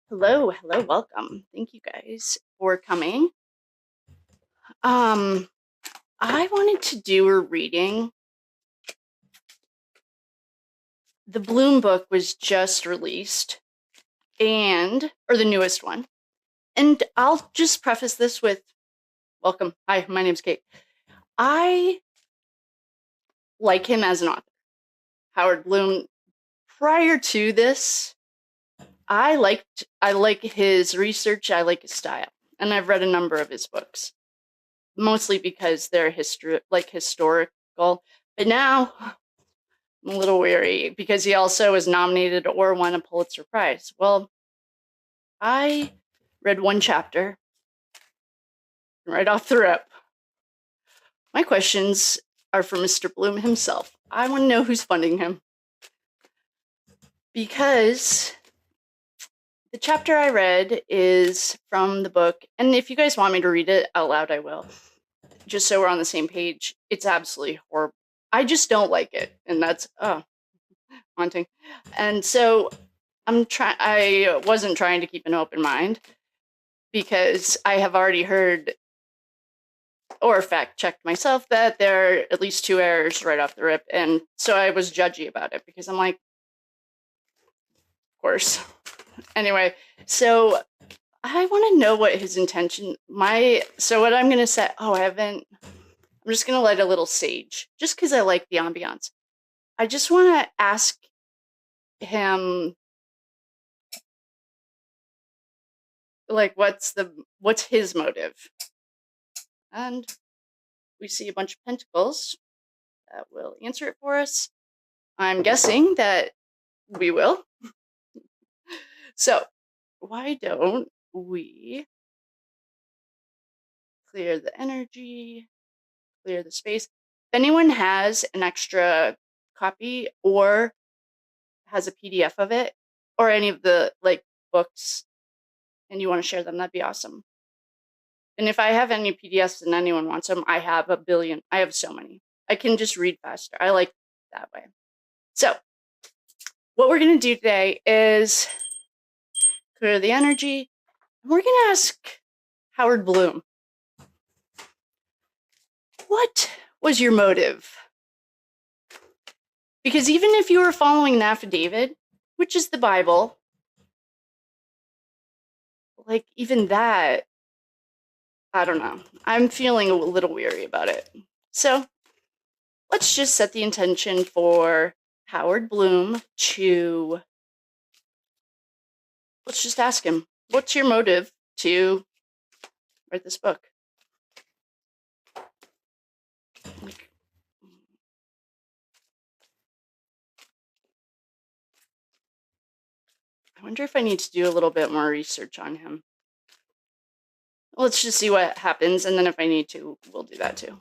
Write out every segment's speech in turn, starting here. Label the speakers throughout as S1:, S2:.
S1: Hello, welcome. Thank you guys for coming. I wanted to do a reading. The Blum book was just released, or the newest one. And I'll just preface this with, welcome. Hi, my name's Kate. I like him as an author. Howard Blum, prior to this, I like his research, I like his style. And I've read a number of his books, mostly because they're historical. But now I'm a little weary because he also was nominated or won a Pulitzer Prize. Well, I read one chapter right off the rip. My questions are for Mr. Blum himself. I want to know who's funding him. Because the chapter I read is from the book, and if you guys want me to read it out loud, I will. Just so we're on the same page. It's absolutely horrible. I just don't like it, and that's haunting. And so I wasn't trying to keep an open mind because I have already heard or fact-checked myself that there are at least 2 errors right off the rip, and so I was judgy about it because I'm like, of course. Anyway, so I want to know what his intention, so what I'm going to say, I'm just going to light a little sage, just because I like the ambiance. I just want to ask him, like, what's his motive? And we see a bunch of pentacles that will answer it for us. I'm guessing that we will. So, why don't we clear the energy, clear the space? If anyone has an extra copy or has a PDF of it or any of the books and you want to share them, that'd be awesome. And if I have any PDFs and anyone wants them, I have a billion. I have so many. I can just read faster. I like that way. So, what we're going to do today is clear the energy. And we're going to ask Howard Blum, what was your motive? Because even if you were following an affidavit, which is the Bible, even that, I don't know. I'm feeling a little weary about it. So let's just set the intention for Howard Blum to, let's just ask him, what's your motive to write this book? I wonder if I need to do a little bit more research on him. Let's just see what happens, and then if I need to, we'll do that too.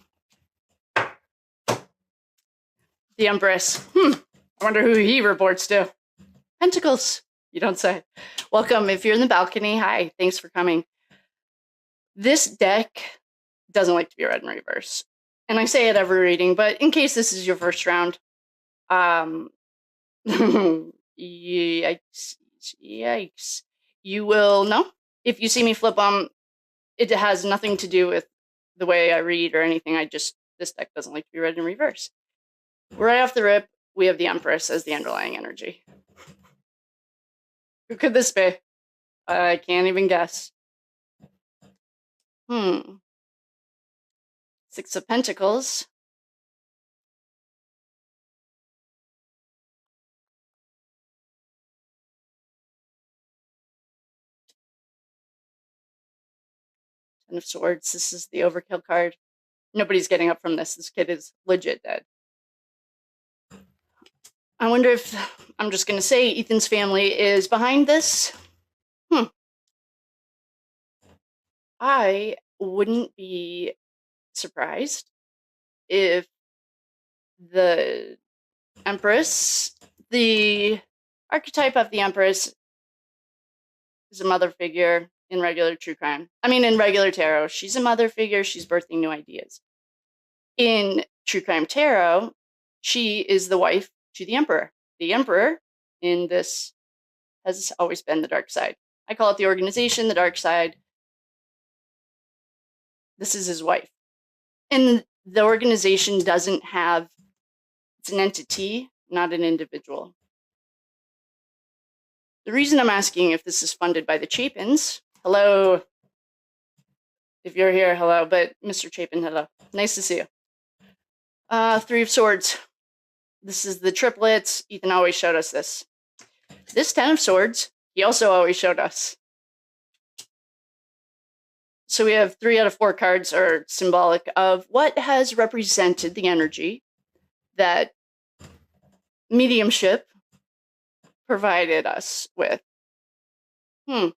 S1: The Empress. I wonder who he reports to. Pentacles. You don't say. Welcome. If you're in the balcony, hi. Thanks for coming. This deck doesn't like to be read in reverse. And I say it every reading, but in case this is your first round, yikes. You will know. If you see me flip them, it has nothing to do with the way I read or anything. This deck doesn't like to be read in reverse. Right off the rip, we have the Empress as the underlying energy. Who could this be? I can't even guess. 6 of Pentacles. Ten of Swords. This is the overkill card. Nobody's getting up from this. This kid is legit dead. I wonder if, I'm just going to say, Ethan's family is behind this. I wouldn't be surprised if the Empress, the archetype of the Empress, is a mother figure in regular true crime. I mean, in regular tarot, she's a mother figure. She's birthing new ideas. In True Crime Tarot, she is the wife to the Emperor. The Emperor in this has always been the dark side. I call it the organization, the dark side. This is his wife. And the organization doesn't have, it's an entity, not an individual. The reason I'm asking if this is funded by the Chapins, hello. If you're here, hello. But Mr. Chapin, hello. Nice to see you. Three of Swords. This is the triplets. Ethan always showed us this. This 10 of Swords, he also always showed us. So we have 3 out of 4 cards are symbolic of what has represented the energy that mediumship provided us with. We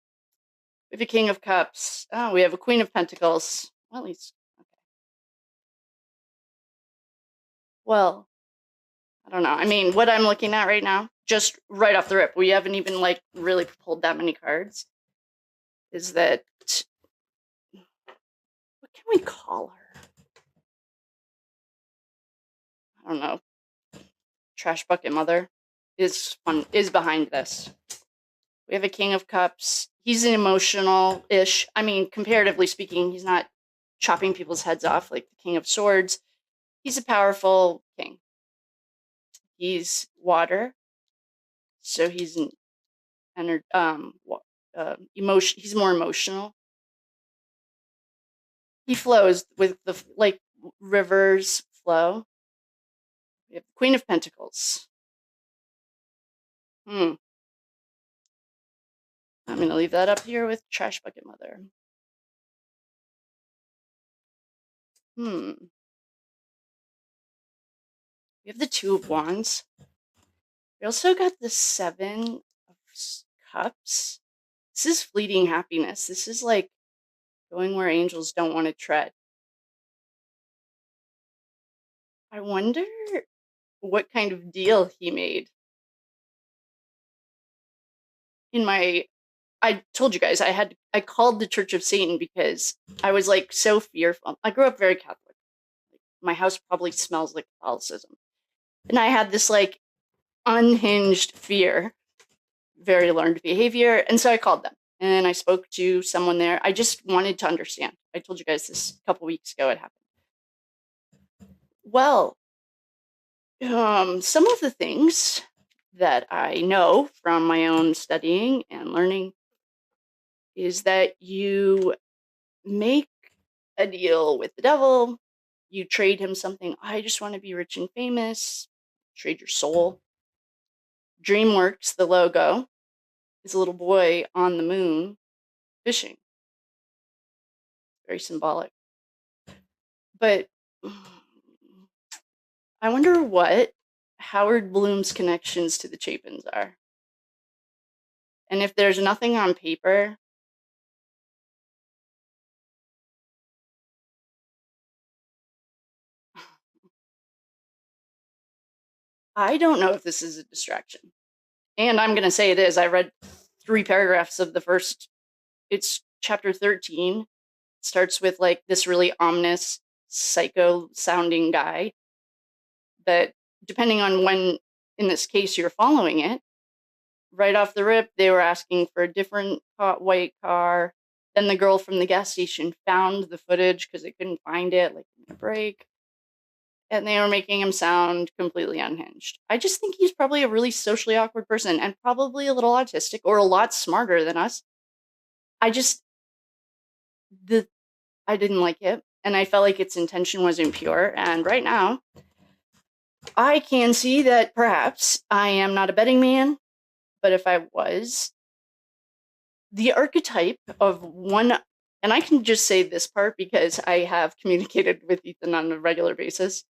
S1: have a King of Cups. Oh, we have a Queen of Pentacles. Well, at least, okay. Well, I don't know. I mean, what I'm looking at right now, just right off the rip, we haven't even like really pulled that many cards, is that, what can we call her? I don't know. Trash bucket mother is behind this. We have a King of Cups. He's an emotional-ish. I mean, comparatively speaking, he's not chopping people's heads off like the King of Swords. He's a powerful king. He's water, so he's an emotion. He's more emotional. He flows with the like rivers flow. We have the Queen of Pentacles. I'm going to leave that up here with Trash Bucket Mother. We have the 2 of Wands. We also got the 7 of Cups. This is fleeting happiness. This is like going where angels don't want to tread. I wonder what kind of deal he made. I told you guys I called the Church of Satan because I was like so fearful. I grew up very Catholic. My house probably smells like Catholicism. And I had this like unhinged fear, very learned behavior. And so I called them and I spoke to someone there. I just wanted to understand. I told you guys this a couple weeks ago. It happened. Well, some of the things that I know from my own studying and learning is that you make a deal with the devil, you trade him something. I just want to be rich and famous. Trade your soul. DreamWorks, the logo, is a little boy on the moon fishing. Very symbolic. But I wonder what Howard Blum's connections to the Chapins are. And if there's nothing on paper, I don't know if this is a distraction. And I'm going to say it is. I read 3 paragraphs of the first. It's chapter 13. It starts with like this really ominous, psycho-sounding guy that, depending on when, in this case, you're following it, right off the rip, they were asking for a different white car. Then the girl from the gas station found the footage because they couldn't find it, like in a break. And they were making him sound completely unhinged. I just think he's probably a really socially awkward person and probably a little autistic or a lot smarter than us. I didn't like it. And I felt like its intention was impure. And right now, I can see that perhaps I am not a betting man. But if I was, the archetype of one, and I can just say this part because I have communicated with Ethan on a regular basis.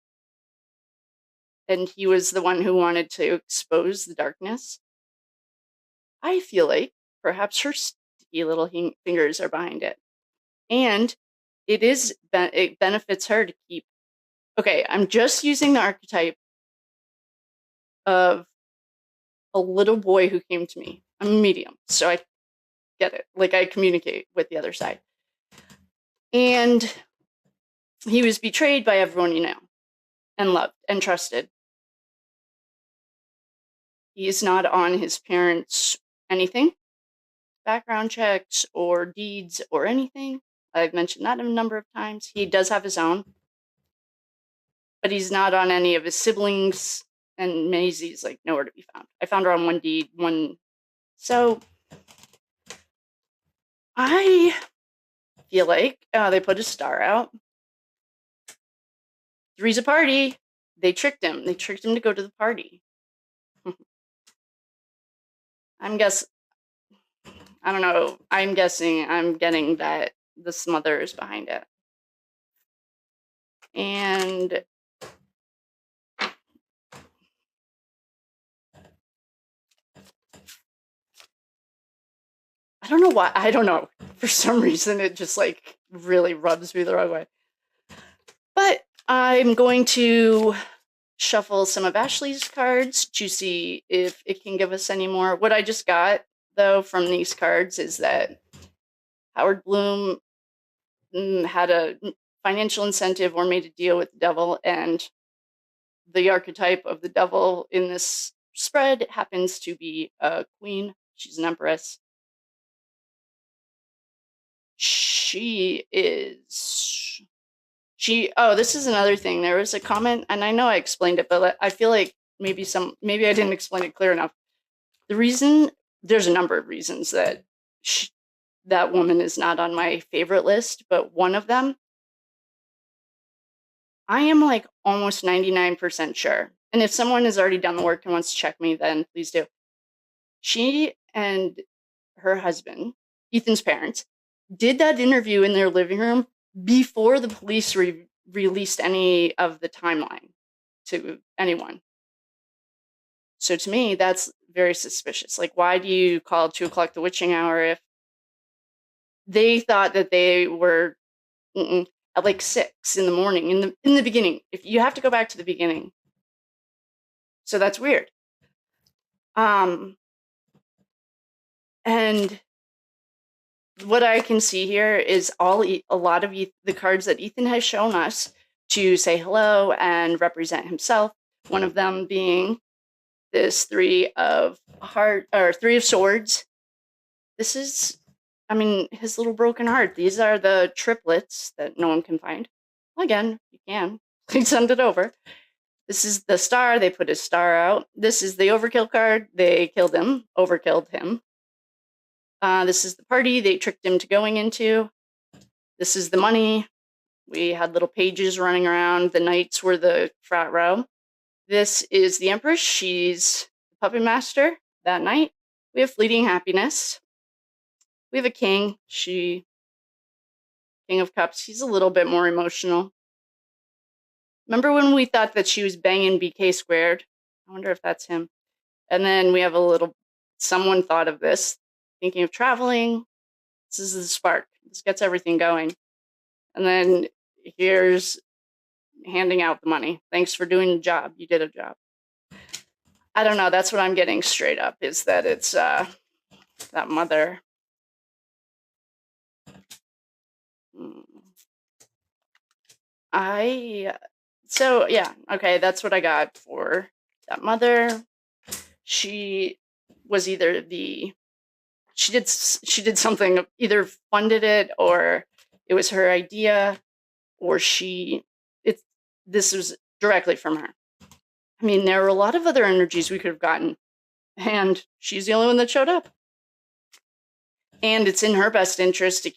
S1: And he was the one who wanted to expose the darkness. I feel like perhaps her sticky little fingers are behind it. And it benefits her to keep. Okay, I'm just using the archetype of a little boy who came to me. I'm a medium, so I get it. Like, I communicate with the other side. And he was betrayed by everyone you know. and loved and trusted. He is not on his parents' anything, background checks or deeds or anything. I've mentioned that a number of times. He does have his own, but he's not on any of his siblings, and Maisie's like nowhere to be found. I found her on one deed, one. So I feel like they put a star out. Three's a party. They tricked him. They tricked him to go to the party. I don't know. I'm getting that the smother is behind it. And I don't know why. I don't know. For some reason, it just like really rubs me the wrong way. But I'm going to shuffle some of Ashley's cards to see if it can give us any more. What I just got, though, from these cards is that Howard Blum had a financial incentive or made a deal with the devil, and the archetype of the devil in this spread happens to be a queen. She's an empress. Oh, this is another thing. There was a comment, and I know I explained it, but I feel like maybe I didn't explain it clear enough. There's a number of reasons that that woman is not on my favorite list, but one of them, I am like almost 99% sure. And if someone has already done the work and wants to check me, then please do. She and her husband, Ethan's parents, did that interview in their living room before the police released any of the timeline to anyone. So to me, that's very suspicious. Like, why do you call 2 o'clock the witching hour if they thought that they were at like 6 in the morning in the beginning? If you have to go back to the beginning, so that's weird. And what I can see here is a lot of the cards that Ethan has shown us to say hello and represent himself. One of them being this 3 of swords. This is, his little broken heart. These are the triplets that no one can find. Well, again, you can. Please send it over. This is the star. They put his star out. This is the overkill card. They killed him, overkilled him. This is the party they tricked him to going into. This is the money. We had little pages running around. The knights were the frat row. This is the Empress. She's the puppet master that night. We have fleeting happiness. We have a king. King of Cups. He's a little bit more emotional. Remember when we thought that she was banging BK squared? I wonder if that's him. And then we have someone thought of this. Thinking of traveling. This is the spark. This gets everything going. And then here's handing out the money. Thanks for doing the job. You did a job. I don't know. That's what I'm getting straight up, is that it's that mother. So yeah, okay, that's what I got for that mother. She was either she did something, either funded it, or it was her idea, or this was directly from her. There were a lot of other energies we could have gotten, and she's the only one that showed up. And it's in her best interest to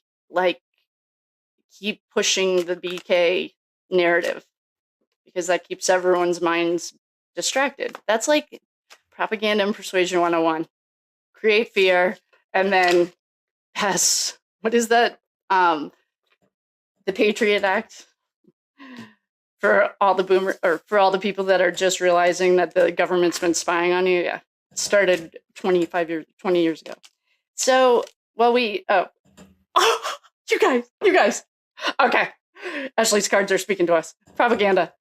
S1: keep pushing the BK narrative, because that keeps everyone's minds distracted. That's like propaganda and persuasion 101. Create fear, and then pass, what is that? The Patriot Act for all the people that are just realizing that the government's been spying on you. Yeah, it started 20 years ago. So, you guys. Okay. Ashley's cards are speaking to us. Propaganda.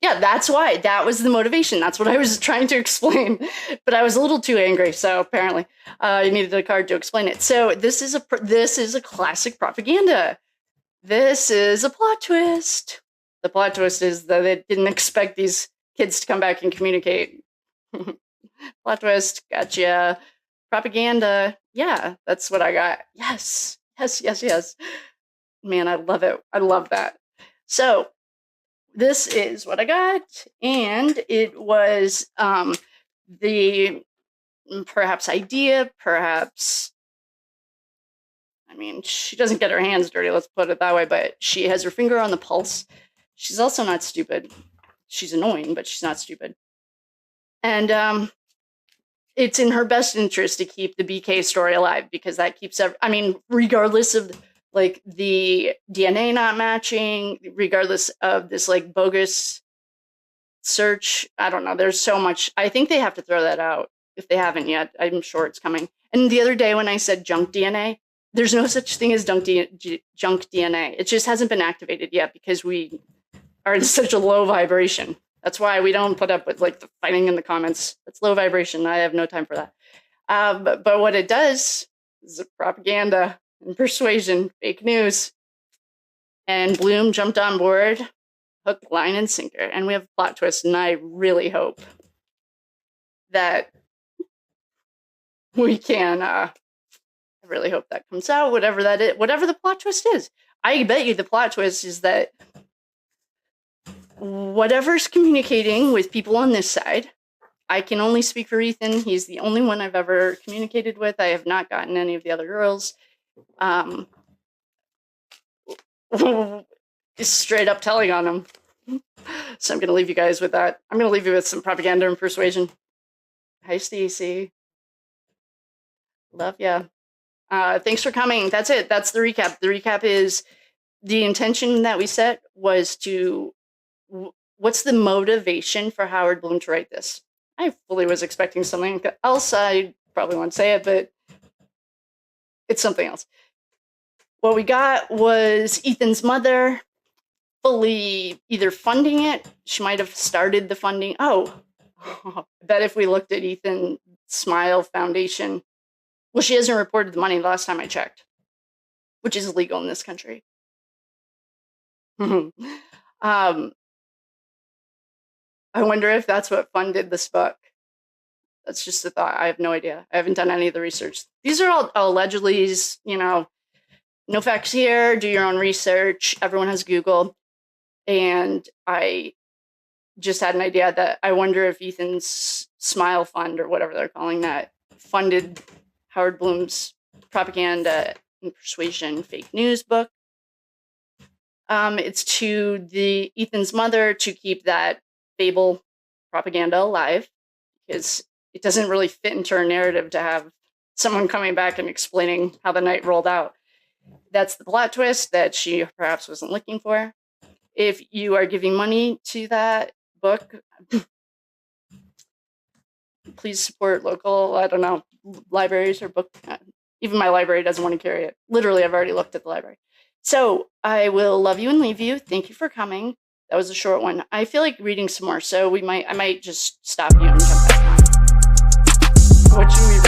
S1: Yeah, that's why. That was the motivation. That's what I was trying to explain. But I was a little too angry, so apparently I needed a card to explain it. So this is a classic propaganda. This is a plot twist. The plot twist is that they didn't expect these kids to come back and communicate. Plot twist, gotcha. Propaganda. Yeah, that's what I got. Yes, yes, yes, yes. Man, I love it. I love that. So this is what I got, and it was the perhaps idea, perhaps, I mean, she doesn't get her hands dirty, let's put it that way, but she has her finger on the pulse. She's also not stupid. She's annoying, but she's not stupid. And it's in her best interest to keep the BK story alive, because that keeps I mean, regardless of like the DNA not matching, regardless of this like bogus search, I don't know, there's so much. I think they have to throw that out if they haven't yet. I'm sure it's coming. And the other day when I said junk DNA, there's no such thing as junk DNA. It just hasn't been activated yet because we are in such a low vibration. That's why we don't put up with like the fighting in the comments. That's low vibration. I have no time for that. But what it does is propaganda and persuasion, fake news. And Blum jumped on board, hook, line, and sinker. And we have a plot twist, and I really hope that we can, I really hope that comes out, whatever that is, whatever the plot twist is. I bet you the plot twist is that whatever's communicating with people on this side, I can only speak for Ethan. He's the only one I've ever communicated with. I have not gotten any of the other girls. Just straight up telling on him. So I'm going to leave you guys with that. I'm going to leave you with some propaganda and persuasion. Hi, Stacey. Love ya. Thanks for coming. That's it. That's the recap. The recap is the intention that we set was to, what's the motivation for Howard Blum to write this? I fully was expecting something else. I probably won't say it, but it's something else. What we got was Ethan's mother fully either funding it. She might have started the funding. Oh, I bet if we looked at Ethan Smile Foundation, well, she hasn't reported the money the last time I checked, which is illegal in this country. I wonder if that's what funded this book. That's just a thought. I have no idea. I haven't done any of the research. These are all allegedly, you know, no facts here. Do your own research. Everyone has Google. And I just had an idea that I wonder if Ethan's Smile Fund, or whatever they're calling that, funded Howard Blum's propaganda and persuasion fake news book. It's to the Ethan's mother to keep that fable propaganda alive, because it doesn't really fit into her narrative to have someone coming back and explaining how the night rolled out. That's the plot twist that she perhaps wasn't looking for. If you are giving money to that book, please support local, I don't know, libraries or book. Even my library doesn't want to carry it. Literally, I've already looked at the library. So I will love you and leave you. Thank you for coming. That was a short one. I feel like reading some more, so I might just stop you and jump back on. What should we